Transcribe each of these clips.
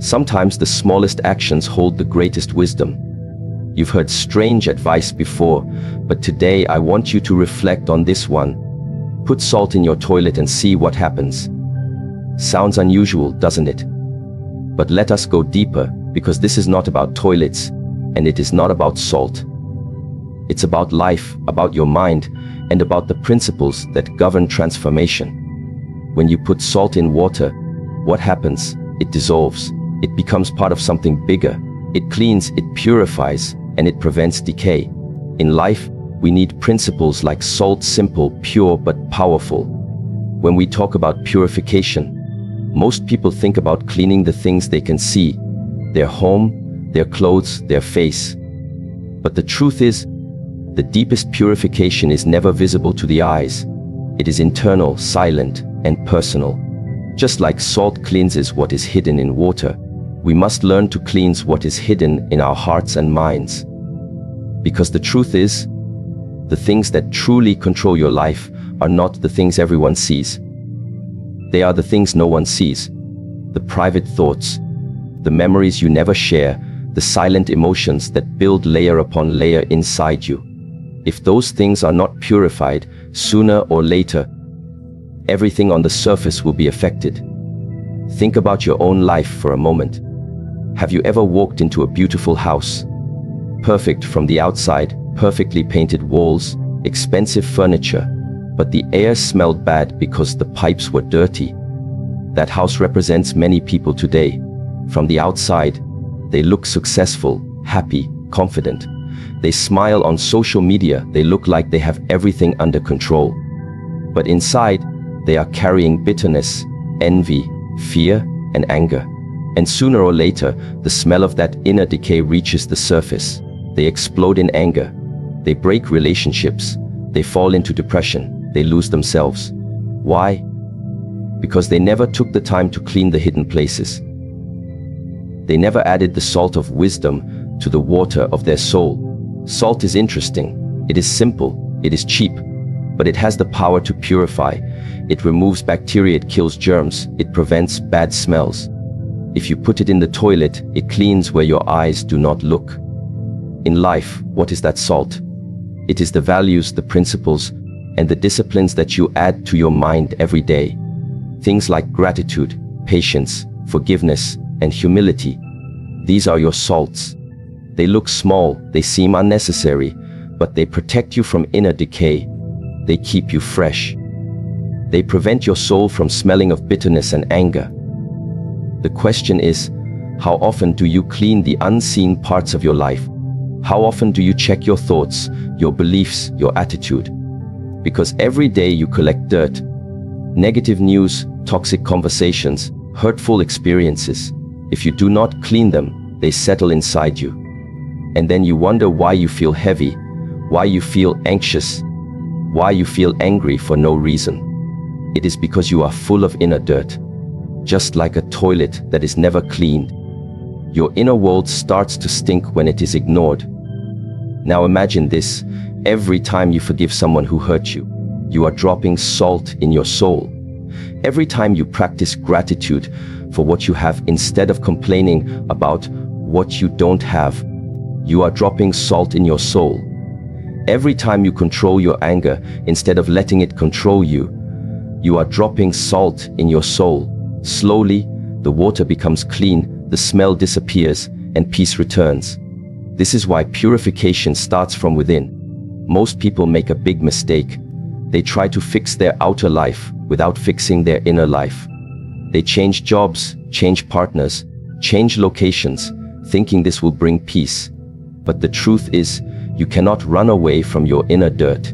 Sometimes the smallest actions hold the greatest wisdom. You've heard strange advice before, but today I want you to reflect on this one. Put salt in your toilet and see what happens. Sounds unusual, doesn't it? But let us go deeper, because this is not about toilets, and it is not about salt. It's about life, about your mind, and about the principles that govern transformation. When you put salt in water, what happens? It dissolves. It becomes part of something bigger. It cleans, it purifies, and it prevents decay. In life, we need principles like salt, simple, pure, but powerful. When we talk about purification, most people think about cleaning the things they can see, their home, their clothes, their face. But the truth is, the deepest purification is never visible to the eyes. It is internal, silent, and personal. Just like salt cleanses what is hidden in water, we must learn to cleanse what is hidden in our hearts and minds. Because the truth is, the things that truly control your life are not the things everyone sees. They are the things no one sees. The private thoughts, the memories you never share, the silent emotions that build layer upon layer inside you. If those things are not purified, sooner or later, everything on the surface will be affected. Think about your own life for a moment. Have you ever walked into a beautiful house? Perfect from the outside, perfectly painted walls, expensive furniture, but the air smelled bad because the pipes were dirty. That house represents many people today. From the outside, they look successful, happy, confident. They smile on social media, they look like they have everything under control. But inside, they are carrying bitterness, envy, fear, and anger. And sooner or later, the smell of that inner decay reaches the surface. They explode in anger. They break relationships. They fall into depression. They lose themselves. Why? Because they never took the time to clean the hidden places. They never added the salt of wisdom to the water of their soul. Salt is interesting. It is simple. It is cheap. But it has the power to purify. It removes bacteria, it kills germs, it prevents bad smells. If you put it in the toilet, it cleans where your eyes do not look. In life, what is that salt? It is the values, the principles, and the disciplines that you add to your mind every day. Things like gratitude, patience, forgiveness, and humility. These are your salts. They look small, they seem unnecessary, but they protect you from inner decay. They keep you fresh. They prevent your soul from smelling of bitterness and anger. The question is, how often do you clean the unseen parts of your life? How often do you check your thoughts, your beliefs, your attitude? Because every day you collect dirt, negative news, toxic conversations, hurtful experiences. If you do not clean them, they settle inside you. And then you wonder why you feel heavy, why you feel anxious, why you feel angry for no reason. It is because you are full of inner dirt. Just like a toilet that is never cleaned. Your inner world starts to stink when it is ignored. Now imagine this, every time you forgive someone who hurt you, you are dropping salt in your soul. Every time you practice gratitude for what you have instead of complaining about what you don't have, you are dropping salt in your soul. Every time you control your anger instead of letting it control you, you are dropping salt in your soul. Slowly, the water becomes clean, the smell disappears, and peace returns. This is why purification starts from within. Most people make a big mistake. They try to fix their outer life without fixing their inner life. They change jobs, change partners, change locations, thinking this will bring peace. But the truth is, you cannot run away from your inner dirt.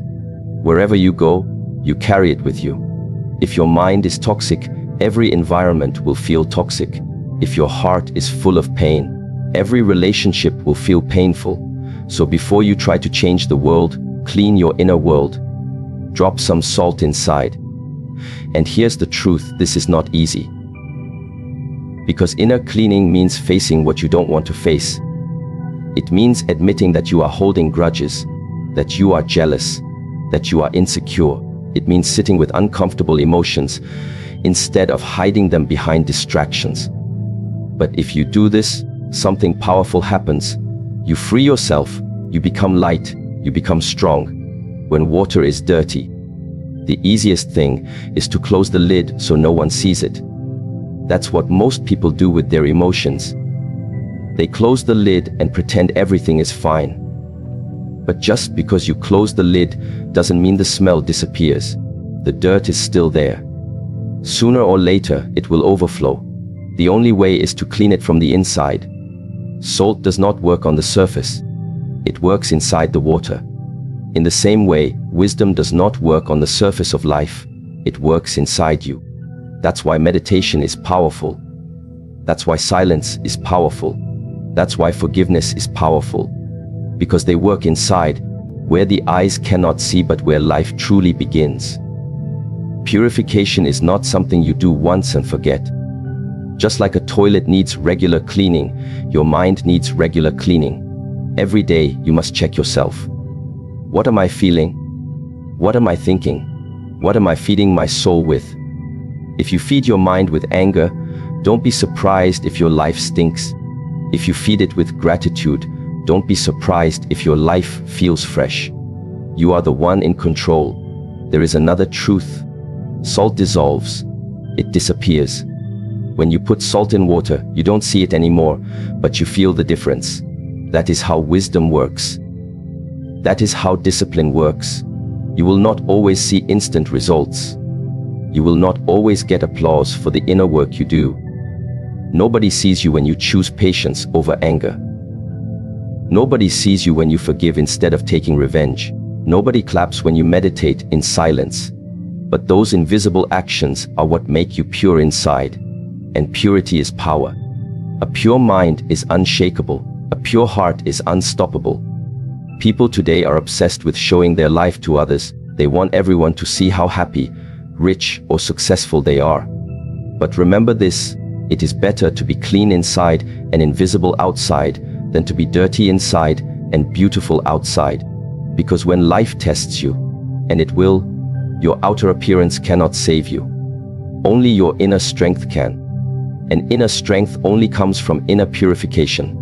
Wherever you go, you carry it with you. If your mind is toxic, every environment will feel toxic. If your heart is full of pain, every relationship will feel painful. So before you try to change the world, clean your inner world. Drop some salt inside. And here's the truth, this is not easy. Because inner cleaning means facing what you don't want to face. It means admitting that you are holding grudges, that you are jealous, that you are insecure. It means sitting with uncomfortable emotions instead of hiding them behind distractions. But if you do this, something powerful happens. You free yourself, you become light, you become strong. When water is dirty, the easiest thing is to close the lid so no one sees it. That's what most people do with their emotions. They close the lid and pretend everything is fine. But just because you close the lid doesn't mean the smell disappears. The dirt is still there. Sooner or later, it will overflow. The only way is to clean it from the inside. Salt does not work on the surface. It works inside the water. In the same way, wisdom does not work on the surface of life. It works inside you. That's why meditation is powerful. That's why silence is powerful. That's why forgiveness is powerful. Because they work inside, where the eyes cannot see but where life truly begins. Purification is not something you do once and forget. Just like a toilet needs regular cleaning, your mind needs regular cleaning. Every day you must check yourself. What am I feeling? What am I thinking? What am I feeding my soul with? If you feed your mind with anger, don't be surprised if your life stinks. If you feed it with gratitude, don't be surprised if your life feels fresh. You are the one in control. There is another truth. Salt dissolves. It disappears. When you put salt in water, you don't see it anymore, but you feel the difference. That is how wisdom works. That is how discipline works. You will not always see instant results. You will not always get applause for the inner work you do. Nobody sees you when you choose patience over anger. Nobody sees you when you forgive instead of taking revenge. Nobody claps when you meditate in silence. But those invisible actions are what make you pure inside. And purity is power. A pure mind is unshakable. A pure heart is unstoppable. People today are obsessed with showing their life to others. They want everyone to see how happy, rich, or successful they are. But remember this, it is better to be clean inside and invisible outside than to be dirty inside and beautiful outside. Because when life tests you, and it will, your outer appearance cannot save you. Only your inner strength can. And inner strength only comes from inner purification.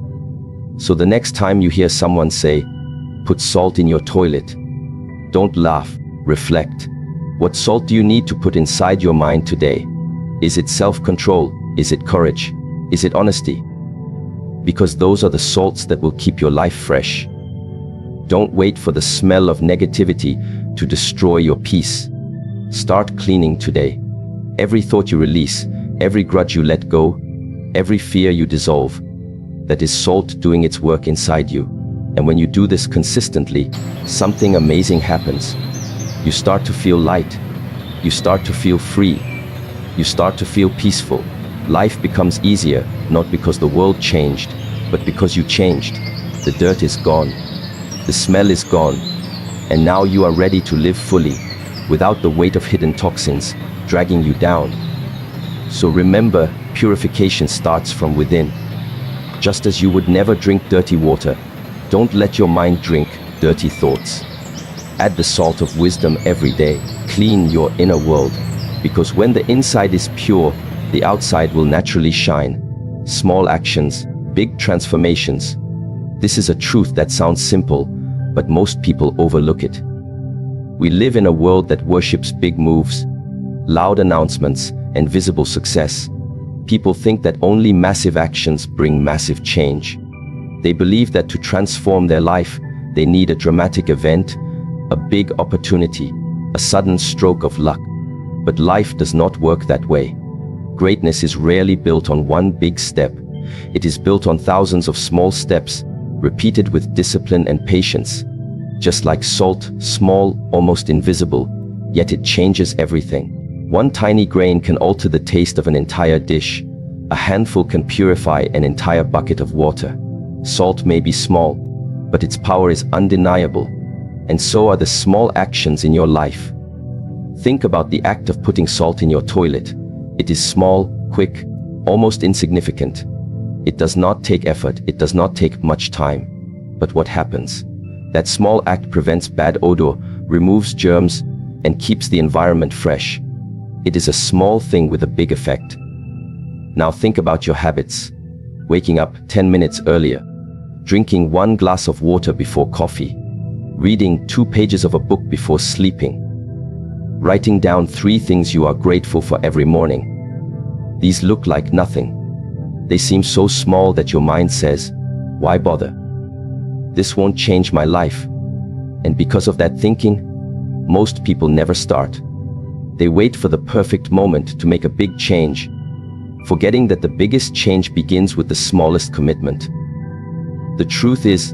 So the next time you hear someone say, "Put salt in your toilet," don't laugh, reflect. What salt do you need to put inside your mind today? Is it self-control? Is it courage? Is it honesty? Because those are the salts that will keep your life fresh. Don't wait for the smell of negativity to destroy your peace. Start cleaning today. Every thought you release, every grudge you let go, every fear you dissolve, that is salt doing its work inside you. And when you do this consistently, something amazing happens. You start to feel light. You start to feel free. You start to feel peaceful. Life becomes easier, not because the world changed, but because you changed. The dirt is gone. The smell is gone. And now you are ready to live fully, without the weight of hidden toxins dragging you down. So remember, purification starts from within. Just as you would never drink dirty water, don't let your mind drink dirty thoughts. Add the salt of wisdom every day. Clean your inner world, because when the inside is pure, the outside will naturally shine. Small actions, big transformations. This is a truth that sounds simple, but most people overlook it. We live in a world that worships big moves, loud announcements, and visible success. People think that only massive actions bring massive change. They believe that to transform their life, they need a dramatic event, a big opportunity, a sudden stroke of luck. But life does not work that way. Greatness is rarely built on one big step. It is built on thousands of small steps, repeated with discipline and patience. Just like salt, small, almost invisible, yet it changes everything. One tiny grain can alter the taste of an entire dish. A handful can purify an entire bucket of water. Salt may be small, but its power is undeniable. And so are the small actions in your life. Think about the act of putting salt in your toilet. It is small, quick, almost insignificant. It does not take effort, it does not take much time. But what happens? That small act prevents bad odor, removes germs, and keeps the environment fresh. It is a small thing with a big effect. Now think about your habits. waking up 10 minutes earlier, drinking 1 glass of water before coffee, reading 2 pages of a book before sleeping, writing down 3 things you are grateful for every morning. These look like nothing. They seem so small that your mind says, why bother? This won't change my life. And because of that thinking, most people never start. They wait for the perfect moment to make a big change, forgetting that the biggest change begins with the smallest commitment. The truth is,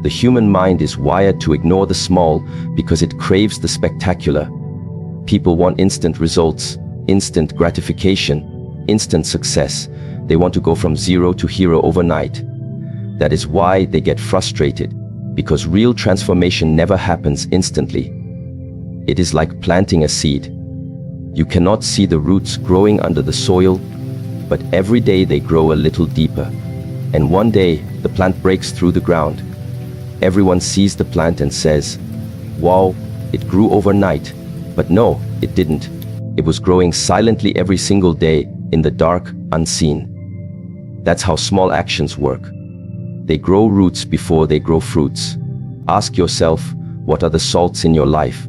the human mind is wired to ignore the small because it craves the spectacular. People want instant results, instant gratification, instant success. They want to go from zero to hero overnight. That is why they get frustrated, because real transformation never happens instantly. It is like planting a seed. You cannot see the roots growing under the soil, but every day they grow a little deeper. And one day, the plant breaks through the ground. Everyone sees the plant and says, wow, it grew overnight. But no, it didn't. It was growing silently every single day, in the dark, unseen. That's how small actions work. They grow roots before they grow fruits. Ask yourself, what are the salts in your life?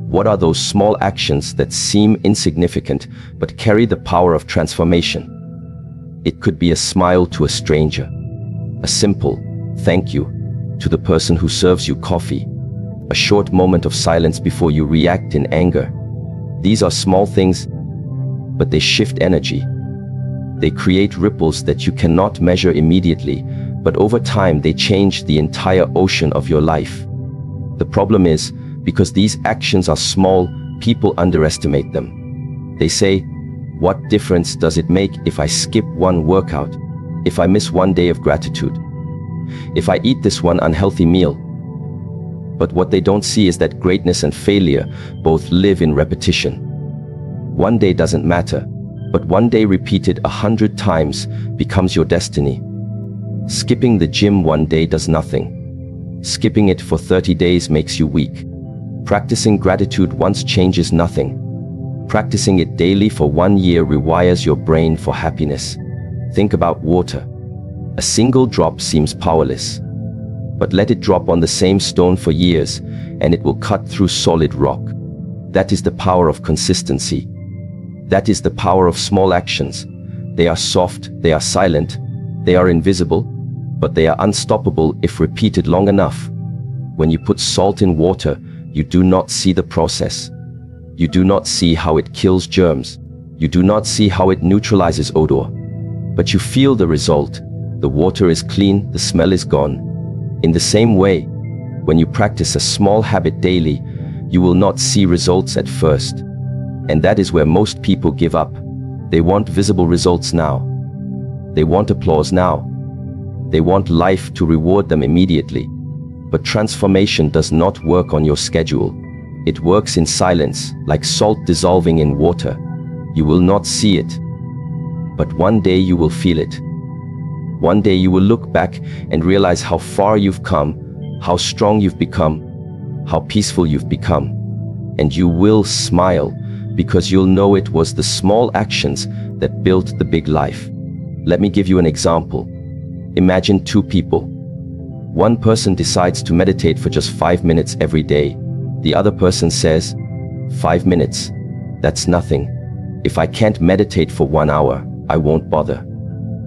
What are those small actions that seem insignificant but carry the power of transformation? It could be a smile to a stranger, a simple thank you to the person who serves you coffee, a short moment of silence before you react in anger. These are small things, but they shift energy. They create ripples that you cannot measure immediately, but over time they change the entire ocean of your life. The problem is, because these actions are small, people underestimate them. They say, what difference does it make if I skip one workout, if I miss one day of gratitude, if I eat this one unhealthy meal? But what they don't see is that greatness and failure both live in repetition. One day doesn't matter, but one day repeated 100 times becomes your destiny. Skipping the gym one day does nothing. Skipping it for 30 days makes you weak. Practicing gratitude once changes nothing. Practicing it daily for 1 year rewires your brain for happiness. Think about water. A single drop seems powerless, but let it drop on the same stone for years, and it will cut through solid rock. That is the power of consistency. That is the power of small actions. They are soft, they are silent, they are invisible, but they are unstoppable if repeated long enough. When you put salt in water, you do not see the process. You do not see how it kills germs. You do not see how it neutralizes odor. But you feel the result. The water is clean, the smell is gone. In the same way, when you practice a small habit daily, you will not see results at first. And that is where most people give up. They want visible results now. They want applause now. They want life to reward them immediately. But transformation does not work on your schedule. It works in silence, like salt dissolving in water. You will not see it, but one day you will feel it. One day you will look back and realize how far you've come, how strong you've become, how peaceful you've become. And you will smile, because you'll know it was the small actions that built the big life. Let me give you an example. Imagine 2 people. One person decides to meditate for just 5 minutes every day. The other person says, 5 minutes, that's nothing. If I can't meditate for 1 hour, I won't bother.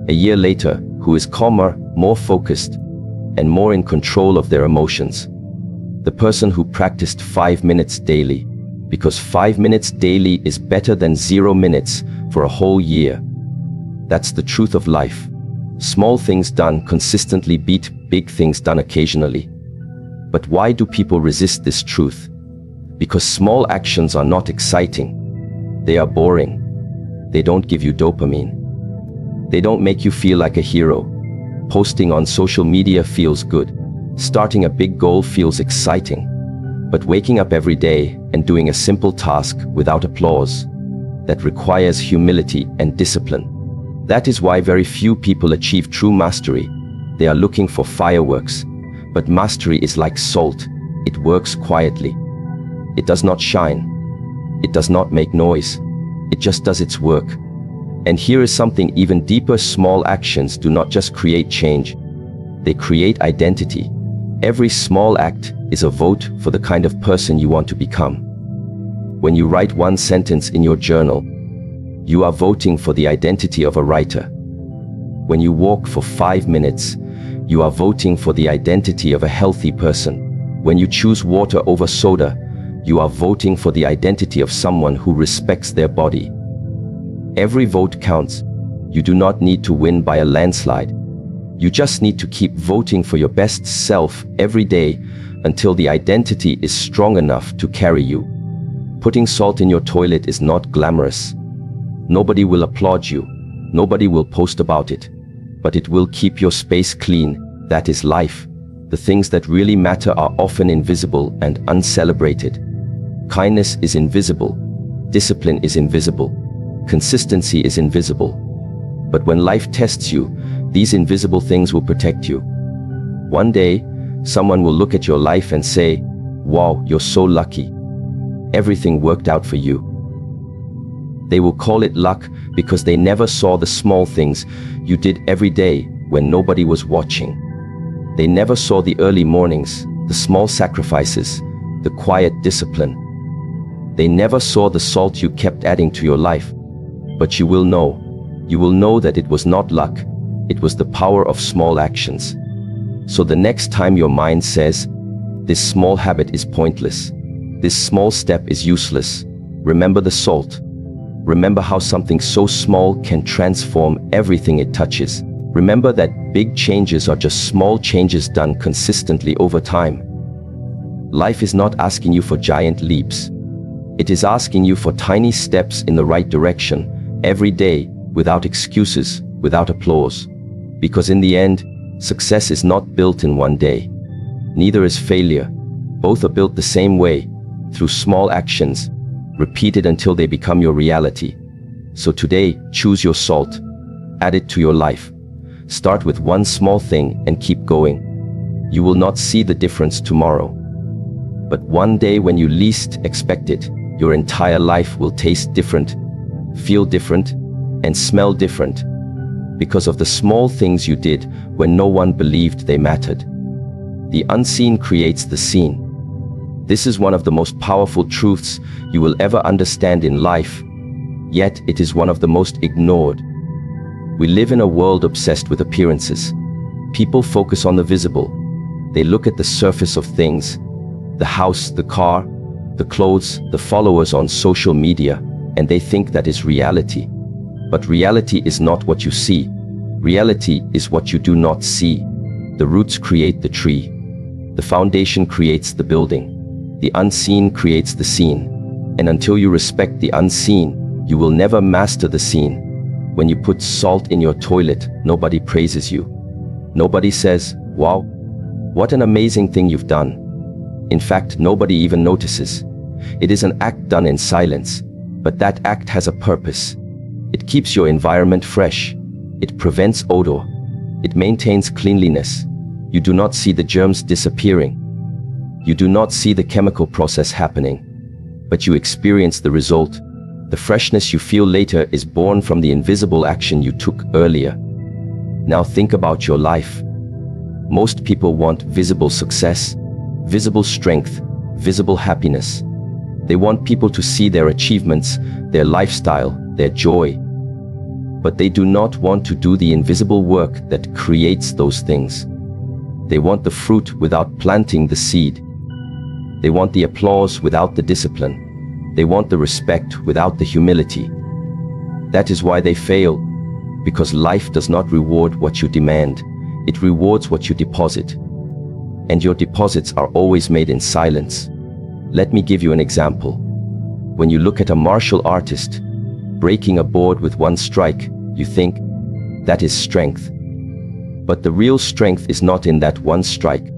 A year later, who is calmer, more focused, and more in control of their emotions? The person who practiced 5 minutes daily, because 5 minutes daily is better than 0 minutes for a whole year. That's the truth of life. Small things done consistently beat big things done occasionally. But why do people resist this truth? Because small actions are not exciting. They are boring. They don't give you dopamine. They don't make you feel like a hero. Posting on social media feels good. Starting a big goal feels exciting. But waking up every day and doing a simple task without applause, that requires humility and discipline. That is why very few people achieve true mastery. They are looking for fireworks. But mastery is like salt. It works quietly. It does not shine. It does not make noise. It just does its work. And here is something even deeper: small actions do not just create change, they create identity. Every small act is a vote for the kind of person you want to become. When you write one sentence in your journal, you are voting for the identity of a writer. When you walk for 5 minutes, you are voting for the identity of a healthy person. When you choose water over soda, you are voting for the identity of someone who respects their body. Every vote counts. You do not need to win by a landslide. You just need to keep voting for your best self every day until the identity is strong enough to carry you. Putting salt in your toilet is not glamorous. Nobody will applaud you. Nobody will post about it. But it will keep your space clean. That is life. The things that really matter are often invisible and uncelebrated. Kindness is invisible. Discipline is invisible. Consistency is invisible. But when life tests you, these invisible things will protect you. One day, someone will look at your life and say, "Wow, you're so lucky. Everything worked out for you." They will call it luck because they never saw the small things you did every day when nobody was watching. They never saw the early mornings, the small sacrifices, the quiet discipline. They never saw the salt you kept adding to your life. But you will know. You will know that it was not luck. It was the power of small actions. So the next time your mind says, "This small habit is pointless. This small step is useless," remember the salt. Remember how something so small can transform everything it touches. Remember that big changes are just small changes done consistently over time. Life is not asking you for giant leaps. It is asking you for tiny steps in the right direction, every day, without excuses, without applause. Because in the end, success is not built in one day. Neither is failure. Both are built the same way, through small actions, repeated until they become your reality. So today, choose your salt. Add it to your life. Start with one small thing and keep going. You will not see the difference tomorrow. But one day when you least expect it, your entire life will taste different, feel different, and smell different. Because of the small things you did when no one believed they mattered. The unseen creates the seen. This is one of the most powerful truths you will ever understand in life, yet it is one of the most ignored. We live in a world obsessed with appearances. People focus on the visible. They look at the surface of things, the house, the car, the clothes, the followers on social media, and they think that is reality. But reality is not what you see. Reality is what you do not see. The roots create the tree. The foundation creates the building. The unseen creates the seen. And until you respect the unseen, you will never master the seen. When you put salt in your toilet, nobody praises you. Nobody says, "Wow, what an amazing thing you've done." In fact, nobody even notices. It is an act done in silence, but that act has a purpose. It keeps your environment fresh. It prevents odor. It maintains cleanliness. You do not see the germs disappearing. You do not see the chemical process happening, but you experience the result. The freshness you feel later is born from the invisible action you took earlier. Now think about your life. Most people want visible success, visible strength, visible happiness. They want people to see their achievements, their lifestyle, their joy. But they do not want to do the invisible work that creates those things. They want the fruit without planting the seed. They want the applause without the discipline. They want the respect without the humility. That is why they fail, because life does not reward what you demand. It rewards what you deposit. And your deposits are always made in silence. Let me give you an example. When you look at a martial artist breaking a board with one strike, you think, that is strength. But the real strength is not in that one strike.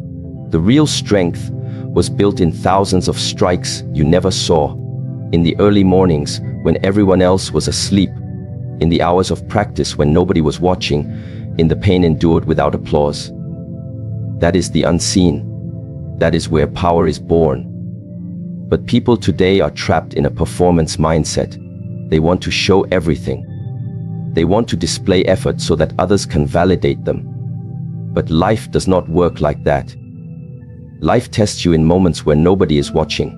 The real strength was built in thousands of strikes you never saw. In the early mornings when everyone else was asleep. In the hours of practice when nobody was watching. In the pain endured without applause. That is the unseen. That is where power is born. But people today are trapped in a performance mindset. They want to show everything. They want to display effort so that others can validate them. But life does not work like that. Life tests you in moments where nobody is watching.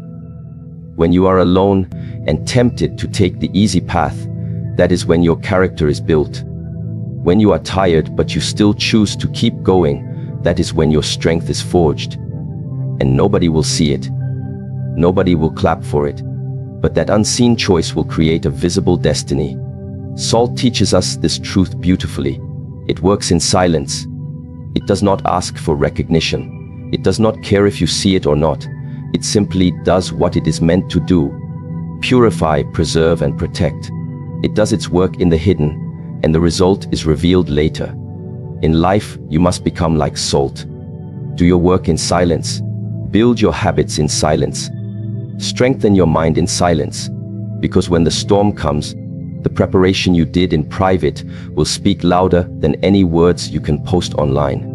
When you are alone and tempted to take the easy path, that is when your character is built. When you are tired but you still choose to keep going, that is when your strength is forged. And nobody will see it. Nobody will clap for it. But that unseen choice will create a visible destiny. Salt teaches us this truth beautifully. It works in silence. It does not ask for recognition. It does not care if you see it or not. It simply does what it is meant to do. Purify, preserve, and protect. It does its work in the hidden, and the result is revealed later. In life, you must become like salt. Do your work in silence. Build your habits in silence. Strengthen your mind in silence. Because when the storm comes, the preparation you did in private will speak louder than any words you can post online.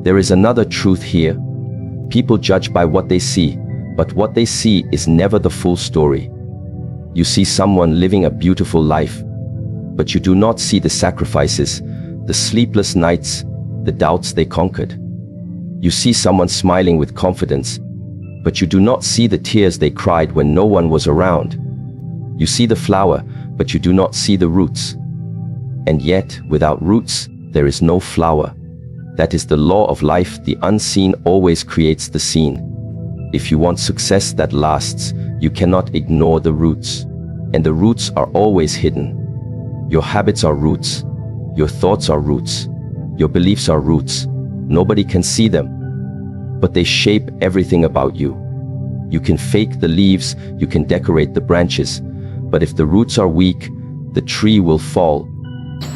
There is another truth here. People judge by what they see, but what they see is never the full story. You see someone living a beautiful life, but you do not see the sacrifices, the sleepless nights, the doubts they conquered. You see someone smiling with confidence, but you do not see the tears they cried when no one was around. You see the flower, but you do not see the roots. And yet, without roots, there is no flower. That is the law of life. The unseen always creates the seen. If you want success that lasts, you cannot ignore the roots. And the roots are always hidden. Your habits are roots. Your thoughts are roots. Your beliefs are roots. Nobody can see them, but they shape everything about you. You can fake the leaves, you can decorate the branches, but if the roots are weak, the tree will fall.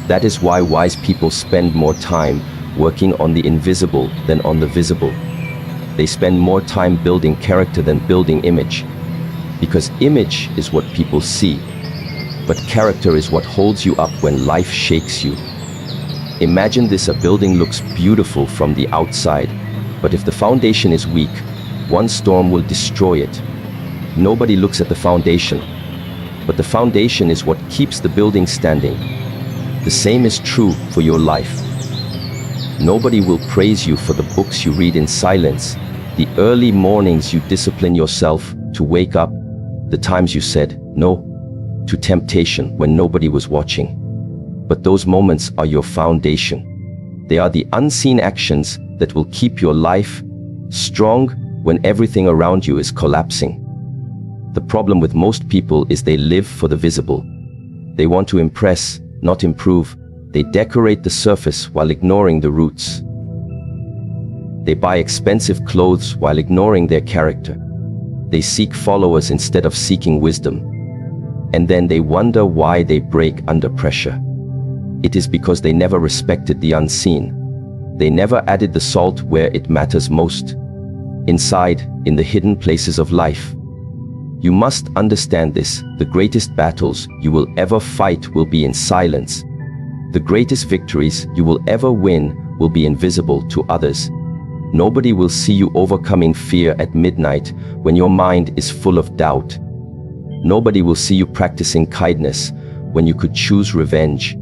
That is why wise people spend more time working on the invisible than on the visible. They spend more time building character than building image. Because image is what people see, but character is what holds you up when life shakes you. Imagine this: a building looks beautiful from the outside, but if the foundation is weak, one storm will destroy it. Nobody looks at the foundation, but the foundation is what keeps the building standing. The same is true for your life. Nobody will praise you for the books you read in silence, the early mornings you discipline yourself to wake up, the times you said no to temptation when nobody was watching. But those moments are your foundation. They are the unseen actions that will keep your life strong when everything around you is collapsing. The problem with most people is they live for the visible. They want to impress, not improve. They decorate the surface while ignoring the roots. They buy expensive clothes while ignoring their character. They seek followers instead of seeking wisdom. And then they wonder why they break under pressure. It is because they never respected the unseen. They never added the salt where it matters most. Inside, in the hidden places of life. You must understand this. The greatest battles you will ever fight will be in silence. The greatest victories you will ever win will be invisible to others. Nobody will see you overcoming fear at midnight when your mind is full of doubt. Nobody will see you practicing kindness when you could choose revenge.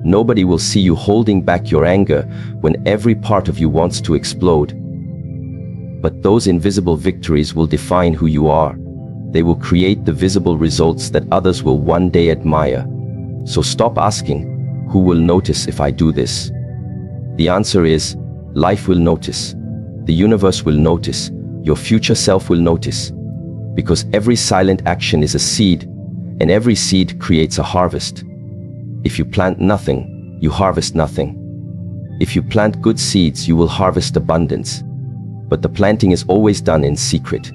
Nobody will see you holding back your anger when every part of you wants to explode. But those invisible victories will define who you are. They will create the visible results that others will one day admire. So stop asking, who will notice if I do this? The answer is, life will notice. The universe will notice. Your future self will notice. Because every silent action is a seed, and every seed creates a harvest. If you plant nothing, you harvest nothing. If you plant good seeds, you will harvest abundance. But the planting is always done in secret.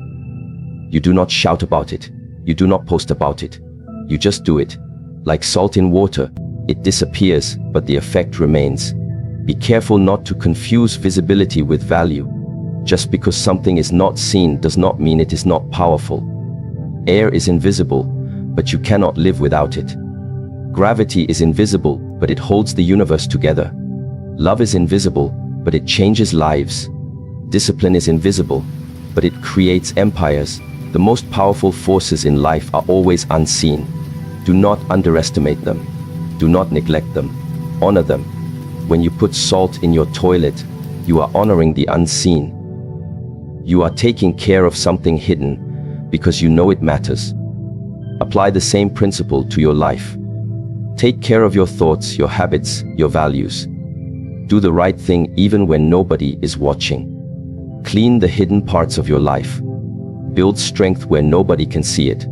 You do not shout about it. You do not post about it. You just do it. Like salt in water, it disappears, but the effect remains. Be careful not to confuse visibility with value. Just because something is not seen does not mean it is not powerful. Air is invisible, but you cannot live without it. Gravity is invisible, but it holds the universe together. Love is invisible, but it changes lives. Discipline is invisible, but it creates empires. The most powerful forces in life are always unseen. Do not underestimate them. Do not neglect them. Honor them. When you put salt in your toilet, you are honoring the unseen. You are taking care of something hidden because you know it matters. Apply the same principle to your life. Take care of your thoughts, your habits, your values. Do the right thing even when nobody is watching. Clean the hidden parts of your life. Build strength where nobody can see it.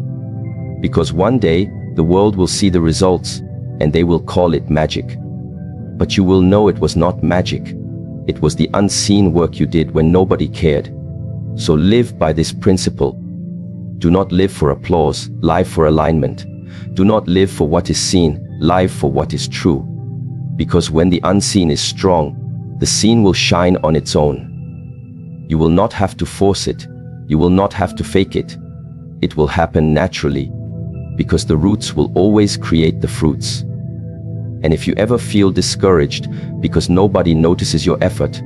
Because one day, the world will see the results, and they will call it magic. But you will know it was not magic. It was the unseen work you did when nobody cared. So live by this principle. Do not live for applause, live for alignment. Do not live for what is seen, live for what is true. Because when the unseen is strong, the seen will shine on its own. You will not have to force it. You will not have to fake it. It will happen naturally, because the roots will always create the fruits. And if you ever feel discouraged because nobody notices your effort,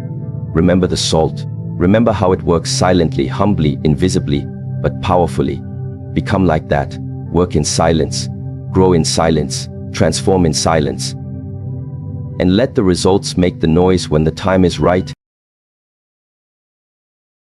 remember the salt. Remember how it works silently, humbly, invisibly, but powerfully. Become like that. Work in silence. Grow in silence. Transform in silence. And let the results make the noise when the time is right.